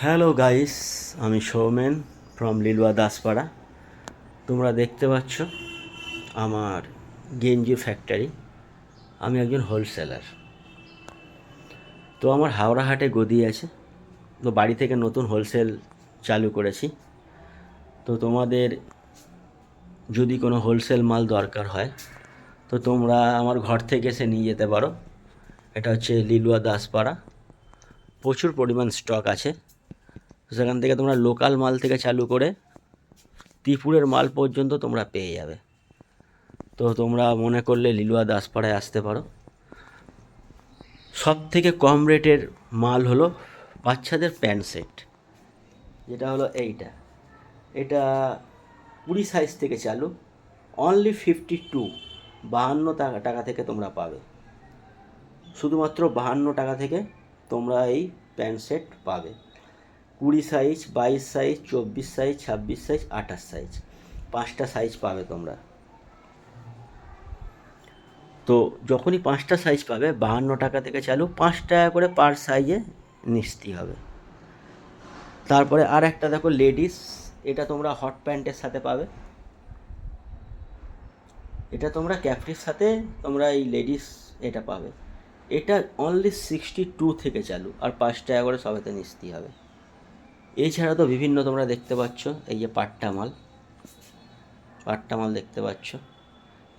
Hello guys, আমি Soumen from Liluah Daspara. তোমরা দেখতে পাচ্ছ আমার গেঞ্জি ফ্যাক্টরি। আমি একজন হোলসেলার। তো আমার হাওড়া হাটে গদি আছে। তো বাড়ি থেকে নতুন হোলসেল চালু করেছি। তো তোমাদের যদি কোনো হোলসেল মাল দরকার হয় তো তোমরা আমার ঘর থেকে এসে নিয়ে যেতে পারো। এটা হচ্ছে লিলুয়া দাসপাড়া। প্রচুর পরিমাণ স্টক আছে। তো সেখান থেকে তোমরা লোকাল মাল থেকে চালু করে ত্রিপুরের মাল পর্যন্ত তোমরা পেয়ে যাবে। তো তোমরা মনে করলে লিলুয়া দাসপাড়ায় আসতে পারো। সব থেকে কম রেটের মাল হলো বাচ্চাদের প্যান্ট সেট, যেটা হলো এইটা। এটা 20 সাইজ থেকে চালু, অনলি 52, 52 টাকা থেকে তোমরা পাবে। শুধুমাত্র 52 টাকা থেকে তোমরা এই প্যান্ট সেট পাবে। 20 size, 22 size, 24 size, 26 size, 28 size, 5টা সাইজ পাবে তোমরা। তো যখনই 5টা সাইজ পাবে 52 টাকা থেকে চালু, 5 টাকা করে পার সাইজে নিস্তি হবে। তারপরে আর একটা দেখো লেডিস, এটা তোমরা হট প্যান্টের সাথে পাবে। এটা তোমরা ক্যাপরির সাথে তোমরা এই লেডিস এটা পাবে। এটা অনলি 62 থেকে চালু, আর 5 টাকা করে সবেতে নিস্তি হবে। এছাড়া তো বিভিন্ন তোমরা দেখতে পাচ্ছ, এই যে পাট্টা মাল দেখতে পাচ্ছ।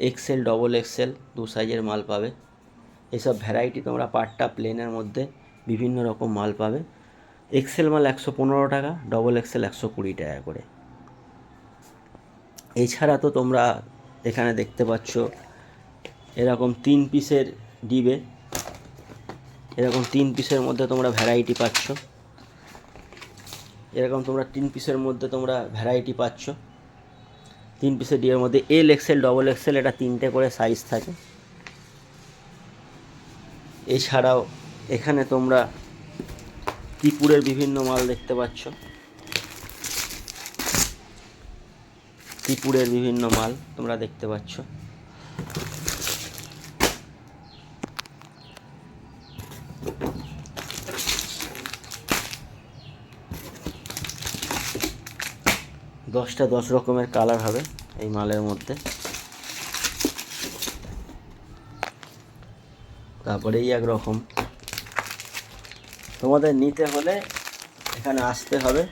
এক্সেল, ডবল এক্সেল 2 সাইজের মাল পাবে। এসব ভ্যারাইটি তোমরা পাট্টা প্লেনের মধ্যে বিভিন্ন রকম মাল পাবে। এক্সেল মাল 115 টাকা, ডবল এক্সেল 120 টাকা করে। এছাড়া তো তোমরা এখানে দেখতে পাচ্ছ এরকম 3 পিসের ডিবে। এরকম 3 পিসের মধ্যে তোমরা ভ্যারাইটি পাচ্ছ। এরকম তোমরা 3 পিসের মধ্যে তোমরা ভ্যারাইটি পাচ্ছ। 3 পিসের ডিবের মধ্যে এল এক্সেল, ডবল এক্সেল, এটা 3টে করে সাইজ থাকে। এছাড়াও এখানে তোমরা ত্রিপুরের বিভিন্ন মাল দেখতে পাচ্ছ। ত্রিপুরের বিভিন্ন মাল তোমরা দেখতে পাচ্ছ। দশটা 10 রকমের কালার হবে এই মালের মধ্যে। তারপরে এই একরকম তোমাদের নিতে হলে এখানে আসতে হবে,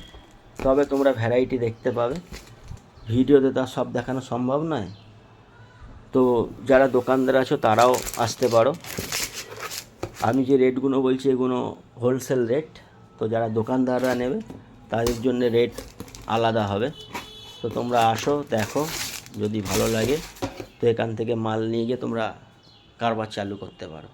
তবে তোমরা ভ্যারাইটি দেখতে পাবে। ভিডিওতে তা সব দেখানো সম্ভব নয়। তো যারা দোকানদার আছো তারাও আসতে পারো। আমি যে রেটগুলো বলছি এগুলো হোলসেল রেট। তো যারা দোকানদাররা নেবে তাদের জন্য রেট আলাদা হবে। তো তোমরা আসো, দেখো, যদি ভালো লাগে তো এখান থেকে মাল নিয়ে গিয়ে তোমরা কারবার চালু করতে পারো।